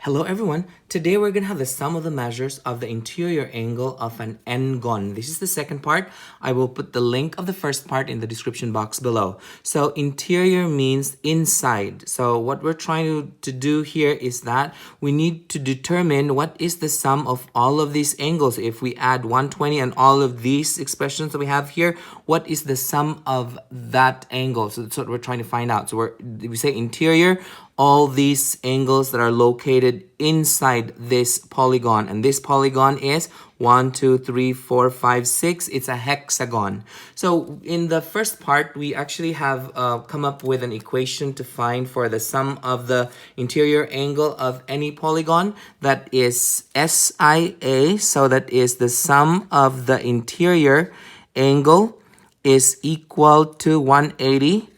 Hello everyone, today we're going to have the sum of the measures of the interior angle of an n-gon. This is the second part. I will put the link of the first part in the description box below. So interior means inside. So what we're trying to do here is that we need to determine what is the sum of all of these angles. If we add 120 and all of these expressions that we have here, what is the sum of that angle? So that's what we're trying to find out. So we say interior, all these angles that are located inside this polygon. And this polygon is 1, 2, 3, 4, 5, 6. It's a hexagon. So in the first part, we actually have come up with an equation to find for the sum of the interior angle of any polygon. That is SIA. So that is the sum of the interior angle is equal to 180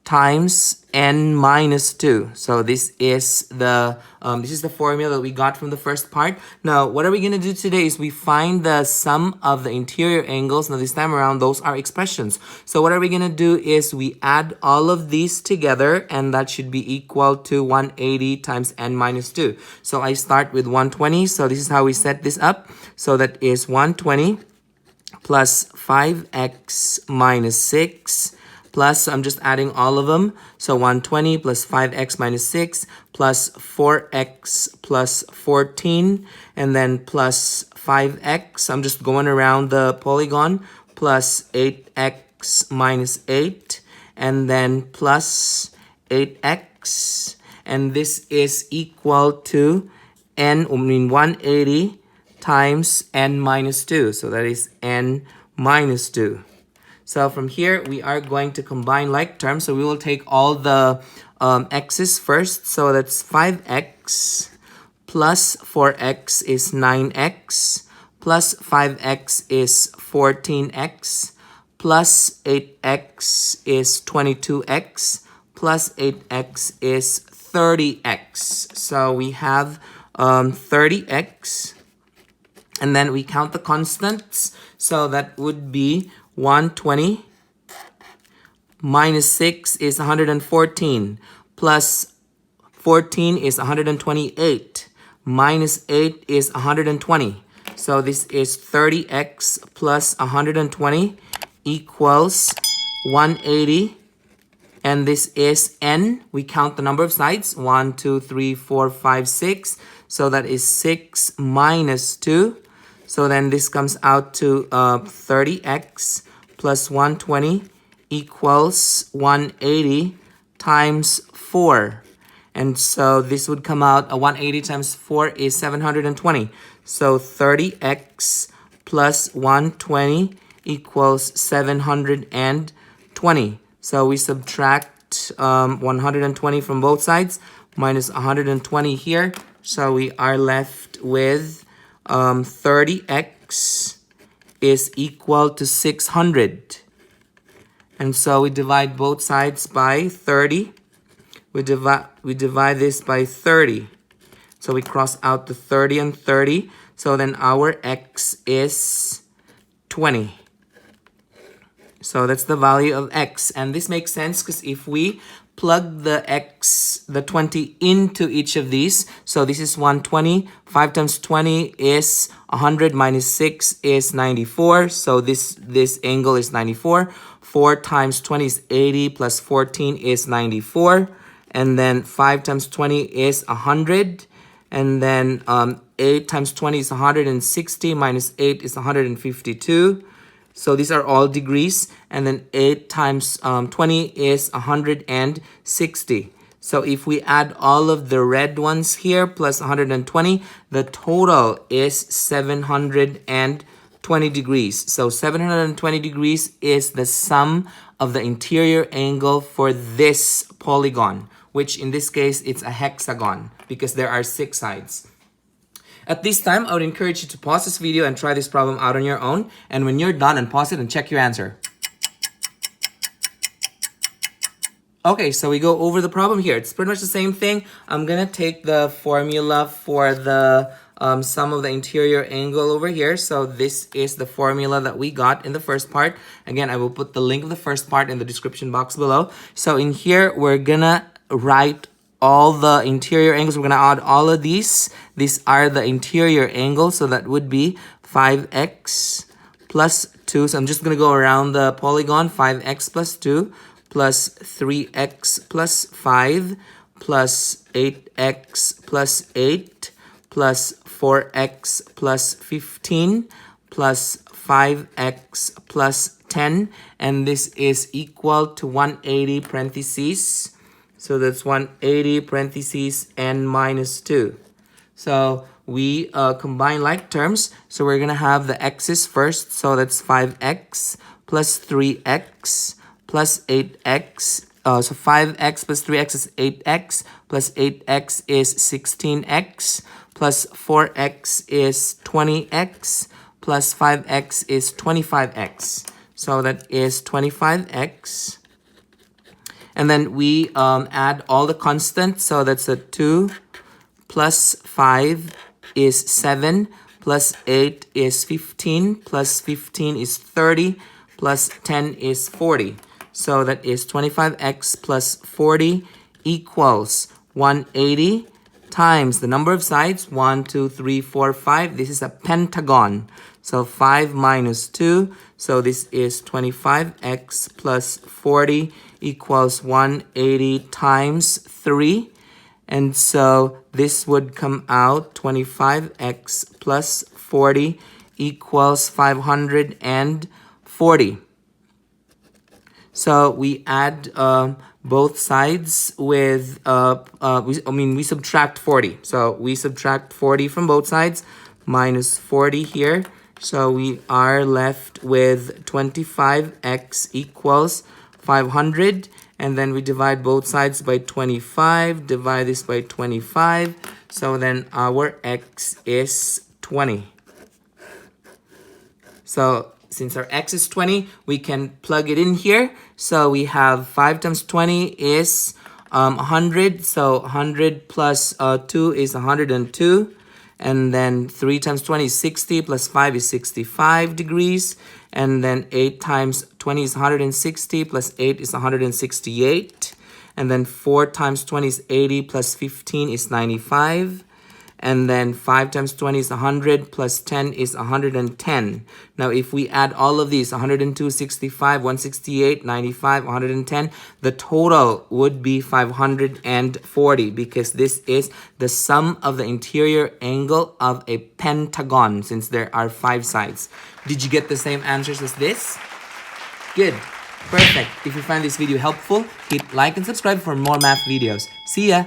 times n minus 2. So this is the formula that we got from the first part. Now, what are we going to do today is we find the sum of the interior angles. Now, this time around, those are expressions. So what are we going to do is we add all of these together, and that should be equal to 180 times n minus 2. So I start with 120. So this is how we set this up. So that is 120 plus 5x minus 6 plus, I'm just adding all of them. So 120 plus 5x minus 6 plus 4x plus 14 and then plus 5x. I'm just going around the polygon plus 8x minus 8 and then plus 8x. And this is equal to 180 times n minus 2. So that is n minus 2. So from here, we are going to combine like terms. So we will take all the x's first. So that's 5x plus 4x is 9x plus 5x is 14x plus 8x is 22x plus 8x is 30x. So we have 30x. And then we count the constants. So that would be 120 minus 6 is 114 plus 14 is 128 minus 8 is 120. So this is 30x plus 120 equals 180. And this is n. We count the number of sides. 1, 2, 3, 4, 5, 6. So that is 6 minus 2. So then this comes out to 30x plus 120 equals 180 times 4. And so this would come out, 180 times 4 is 720. So 30x plus 120 equals 720. So we subtract 120 from both sides minus 120 here. So we are left with 30x is equal to 600. And so we divide both sides by 30. We divide this by 30. So we cross out the 30 and 30. So then our x is 20. So that's the value of x. And this makes sense because if we plug the 20 into each of these. So this is 120. 5 times 20 is 100 minus 6 is 94. So this angle is 94. 4 times 20 is 80 plus 14 is 94. And then 5 times 20 is 100. And then 8 times 20 is 160 minus 8 is 152. So these are all degrees, and then 8 times 20 is 160. So if we add all of the red ones here plus 120, the total is 720 degrees. So 720 degrees is the sum of the interior angle for this polygon, which in this case, it's a hexagon because there are 6 sides. At this time, I would encourage you to pause this video and try this problem out on your own. And when you're done, unpause it and check your answer. Okay, so we go over the problem here. It's pretty much the same thing. I'm going to take the formula for the sum of the interior angle over here. So this is the formula that we got in the first part. Again, I will put the link of the first part in the description box below. So in here, we're going to write all the interior angles. We're going to add all of these. These are the interior angles. So that would be 5x plus 2. So I'm just going to go around the polygon. 5x plus 2 plus 3x plus 5 plus 8x plus 8 plus 4x plus 15 plus 5x plus 10, and this is equal to 180 parentheses. So that's 180 parentheses n minus 2. So we combine like terms. So we're going to have the x's first. So that's 5x plus 3x plus 8x. So 5x plus 3x is 8x, plus 8x is 16x, plus 4x is 20x, plus 5x is 25x. So that is 25x. And then we add all the constants. So that's a 2 plus 5 is 7, plus 8 is 15, plus 15 is 30, plus 10 is 40. So that is 25x plus 40 equals 180 times the number of sides, 1, 2, 3, 4, 5. This is a pentagon. So 5 minus 2. So this is 25x plus 40 equals 180 times 3. And so this would come out 25x plus 40 equals 540. So we add both sides with, we subtract 40. So we subtract 40 from both sides, minus 40 here. So we are left with 25x equals 500. And then we divide both sides by 25, divide this by 25. So then our x is 20. So since our x is 20, we can plug it in here. So we have 5 times 20 is 100. So 100 plus 2 is 102. And then 3 times 20 is 60, plus 5 is 65 degrees. And then 8 times 20 is 160, plus 8 is 168. And then 4 times 20 is 80, plus 15 is 95. And then 5 times 20 is 100, plus 10 is 110. Now, if we add all of these, 102, 65, 168, 95, 110, the total would be 540, because this is the sum of the interior angle of a pentagon, since there are 5 sides. Did you get the same answers as this? Good. Perfect. If you find this video helpful, hit like and subscribe for more math videos. See ya!